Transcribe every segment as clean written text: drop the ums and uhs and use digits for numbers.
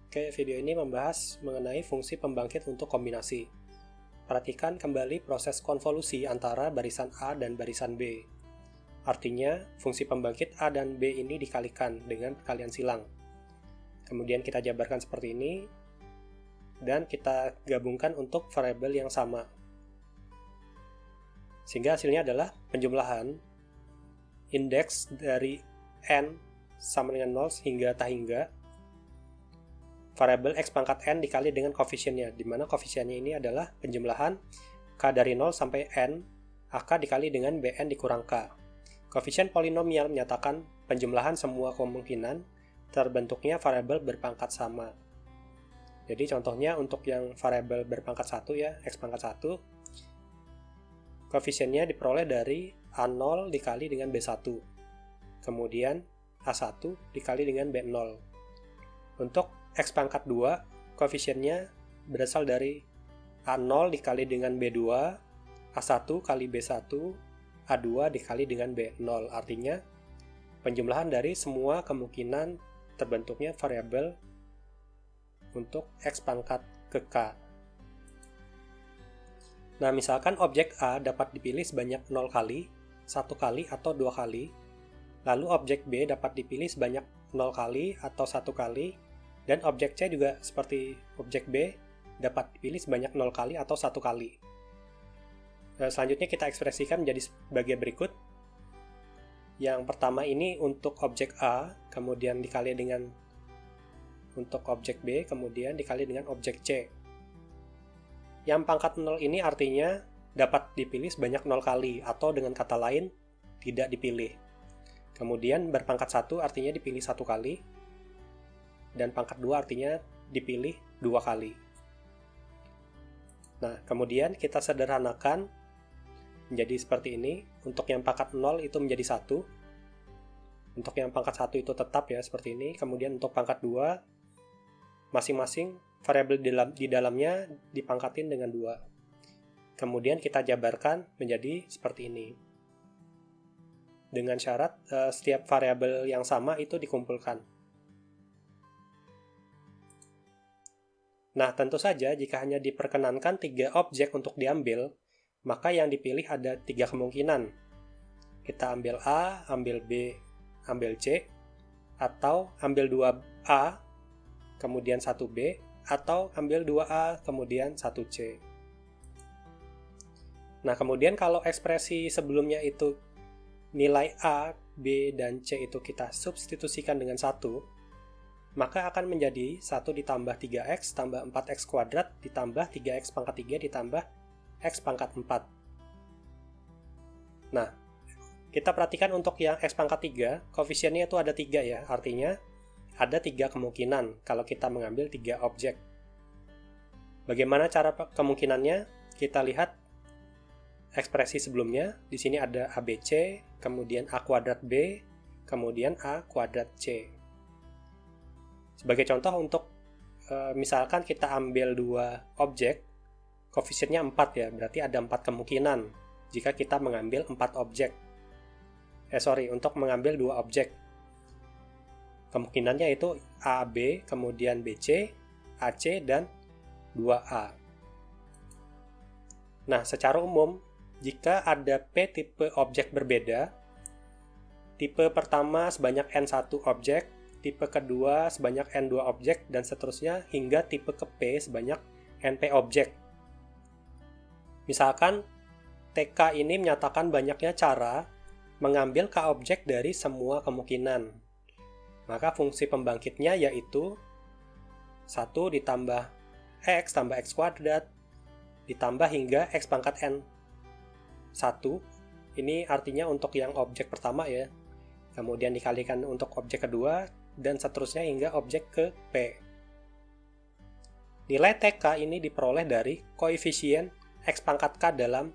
Oke, video ini membahas mengenai fungsi pembangkit untuk kombinasi. Perhatikan kembali proses konvolusi antara barisan A dan barisan B. Artinya, fungsi pembangkit A dan B ini dikalikan dengan perkalian silang. Kemudian kita jabarkan seperti ini, dan kita gabungkan untuk variabel yang sama. Sehingga hasilnya adalah penjumlahan indeks dari n sama dengan 0 hingga tak hingga variabel x pangkat n dikali dengan koefisiennya, di mana koefisiennya ini adalah penjumlahan k dari 0 sampai n, ak dikali dengan bn dikurang k. Koefisien polinomial menyatakan penjumlahan semua kemungkinan terbentuknya variabel berpangkat sama. Jadi contohnya untuk yang variabel berpangkat 1 ya, x pangkat 1, koefisiennya diperoleh dari A0 dikali dengan B1, kemudian A1 dikali dengan B0. Untuk x pangkat 2, koefisiennya berasal dari A0 dikali dengan B2, A1 kali B1, A2 dikali dengan B0. Artinya, penjumlahan dari semua kemungkinan terbentuknya variabel untuk x pangkat ke k. Nah, misalkan objek A dapat dipilih sebanyak 0 kali, 1 kali, atau 2 kali, lalu objek B dapat dipilih sebanyak 0 kali atau 1 kali, dan objek C juga seperti objek B dapat dipilih sebanyak 0 kali atau 1 kali. Selanjutnya kita ekspresikan menjadi sebagai berikut. Yang pertama ini untuk objek A, kemudian dikali dengan untuk objek B, kemudian dikali dengan objek C. Yang pangkat 0 ini artinya dapat dipilih sebanyak 0 kali, atau dengan kata lain, tidak dipilih. Kemudian berpangkat 1 artinya dipilih 1 kali, dan pangkat 2 artinya dipilih 2 kali. Nah, kemudian kita sederhanakan menjadi seperti ini. Untuk yang pangkat 0 itu menjadi 1. Untuk yang pangkat 1 itu tetap ya, seperti ini. Kemudian untuk pangkat 2, masing-masing variabel di dalamnya dipangkatin dengan 2. Kemudian kita jabarkan menjadi seperti ini. Dengan syarat setiap variabel yang sama itu dikumpulkan. Nah, tentu saja jika hanya diperkenankan 3 objek untuk diambil, maka yang dipilih ada 3 kemungkinan. Kita ambil A, ambil B, ambil C, atau ambil 2A, kemudian 1B, atau ambil 2A, kemudian 1C. Nah, kemudian kalau ekspresi sebelumnya itu nilai A, B, dan C itu kita substitusikan dengan 1, maka akan menjadi 1 ditambah 3x tambah 4x kuadrat ditambah 3x pangkat 3 ditambah x pangkat 4. Nah, kita perhatikan untuk yang x pangkat 3, koefisiennya itu ada 3 ya, artinya ada 3 kemungkinan kalau kita mengambil 3 objek. Bagaimana cara kemungkinannya? Kita lihat ekspresi sebelumnya. Di sini ada ABC, kemudian A kuadrat B, kemudian A kuadrat C. Sebagai contoh untuk misalkan kita ambil 2 objek, koefisiennya 4 ya, berarti ada 4 kemungkinan jika kita mengambil 4 objek. Untuk mengambil 2 objek. Kemungkinannya itu AB, kemudian BC, AC, dan 2A. Nah, secara umum, jika ada P tipe objek berbeda, tipe pertama sebanyak N1 objek, tipe kedua sebanyak N2 objek, dan seterusnya hingga tipe ke P sebanyak NP objek. Misalkan TK ini menyatakan banyaknya cara mengambil K objek dari semua kemungkinan. Maka fungsi pembangkitnya yaitu 1 ditambah X tambah X kuadrat ditambah hingga X pangkat N 1. Ini artinya untuk yang objek pertama ya. Kemudian dikalikan untuk objek kedua, dan seterusnya hingga objek ke P. Nilai TK ini diperoleh dari koefisien X pangkat K dalam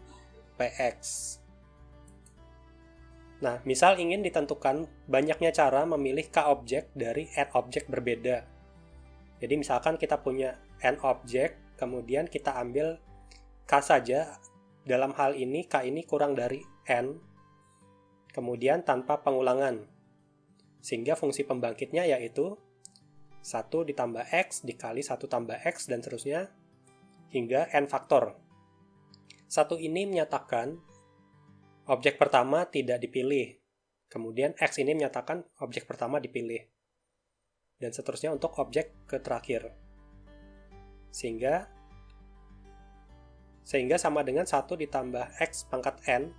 PX. Nah, misal ingin ditentukan banyaknya cara memilih K objek dari N objek berbeda. Jadi misalkan kita punya N objek, kemudian kita ambil K saja. Dalam hal ini K ini kurang dari N, kemudian tanpa pengulangan. Sehingga fungsi pembangkitnya yaitu 1 ditambah X dikali 1 tambah X dan seterusnya hingga N faktor. 1 ini menyatakan objek pertama tidak dipilih. Kemudian X ini menyatakan objek pertama dipilih. Dan seterusnya untuk objek ke terakhir. Sehingga sama dengan 1 ditambah X pangkat N.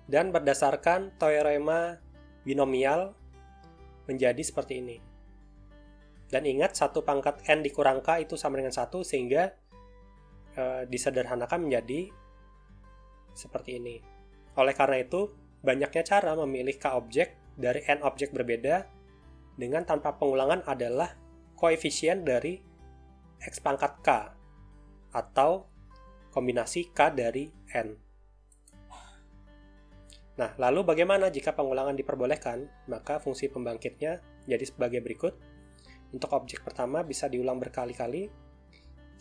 Dan berdasarkan teorema binomial menjadi seperti ini. Dan ingat 1 pangkat N dikurang K itu sama dengan 1 sehingga disederhanakan menjadi seperti ini. Oleh karena itu, banyaknya cara memilih K objek dari N objek berbeda dengan tanpa pengulangan adalah koefisien dari X pangkat K atau kombinasi K dari N. Nah, lalu bagaimana jika pengulangan diperbolehkan? Maka fungsi pembangkitnya jadi sebagai berikut. Untuk objek pertama bisa diulang berkali-kali.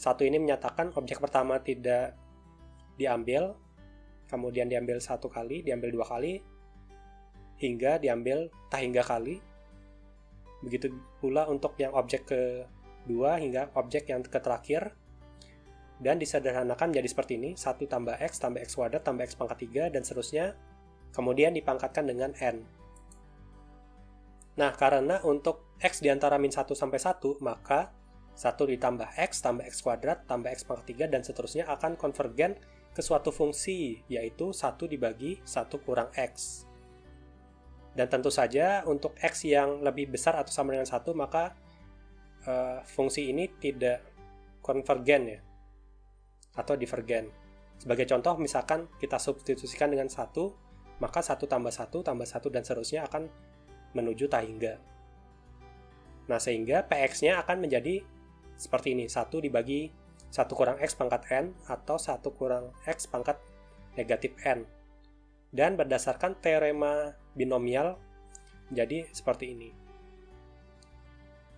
1 ini menyatakan objek pertama tidak diambil, kemudian diambil 1 kali, diambil 2 kali, hingga diambil tak hingga kali. Begitu pula untuk yang objek kedua hingga objek yang terakhir. Dan disederhanakan menjadi seperti ini, 1 tambah X tambah X kuadrat tambah X pangkat 3 dan seterusnya, kemudian dipangkatkan dengan N. Nah, karena untuk X diantara min 1 sampai 1, maka 1 ditambah X tambah X kuadrat tambah X pangkat 3 dan seterusnya akan konvergen ke suatu fungsi, yaitu 1 dibagi 1 kurang X. Dan tentu saja untuk X yang lebih besar atau sama dengan 1, maka fungsi ini tidak konvergen ya, atau divergen. Sebagai contoh, misalkan kita substitusikan dengan 1, maka 1 tambah 1 tambah 1 dan seterusnya akan menuju tak hingga. Nah, sehingga PX-nya akan menjadi seperti ini, 1 dibagi 1 kurang X pangkat N atau 1 kurang X pangkat negatif N. Dan berdasarkan teorema binomial, jadi seperti ini.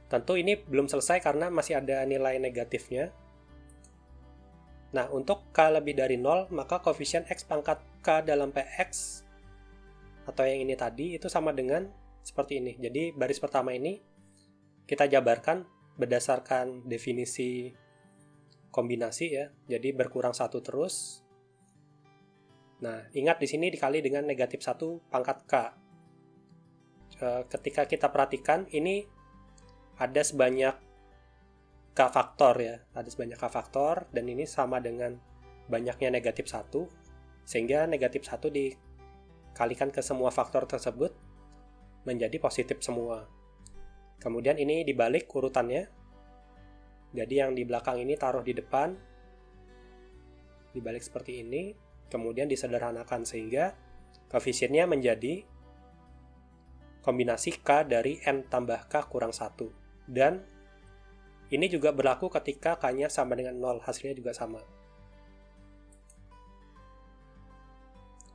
Tentu ini belum selesai karena masih ada nilai negatifnya. Nah, untuk K lebih dari 0, maka koefisien X pangkat K dalam PX atau yang ini tadi itu sama dengan seperti ini. Jadi baris pertama ini kita jabarkan berdasarkan definisi kombinasi ya. Jadi berkurang 1 terus. Nah, ingat di sini dikali dengan negatif 1 pangkat K. Ketika kita perhatikan ini ada sebanyak K faktor ya. Ada sebanyak K faktor dan ini sama dengan banyaknya negatif 1. Sehingga negatif 1 dikalikan ke semua faktor tersebut menjadi positif semua. Kemudian ini dibalik urutannya. Jadi yang di belakang ini taruh di depan. Dibalik seperti ini. Kemudian disederhanakan sehingga koefisiennya menjadi kombinasi K dari N tambah K kurang 1. Dan ini juga berlaku ketika K-nya sama dengan 0. Hasilnya juga sama.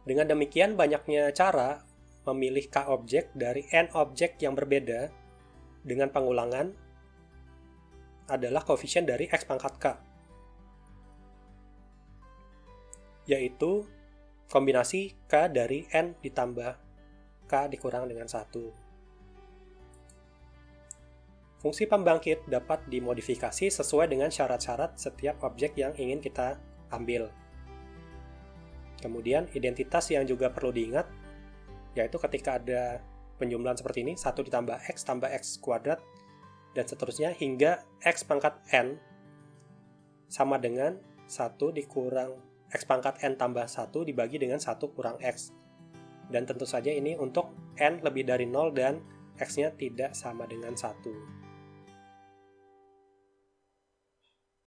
Dengan demikian banyaknya cara memilih K objek dari N objek yang berbeda dengan pengulangan adalah koefisien dari X pangkat K, yaitu kombinasi K dari N ditambah K dikurang dengan 1. Fungsi pembangkit dapat dimodifikasi sesuai dengan syarat-syarat setiap objek yang ingin kita ambil. Kemudian identitas yang juga perlu diingat, yaitu ketika ada penjumlahan seperti ini, 1 ditambah X tambah X kuadrat, dan seterusnya hingga X pangkat N sama dengan 1 dikurang X pangkat N tambah 1 dibagi dengan 1 kurang X. Dan tentu saja ini untuk N lebih dari 0 dan X-nya tidak sama dengan 1.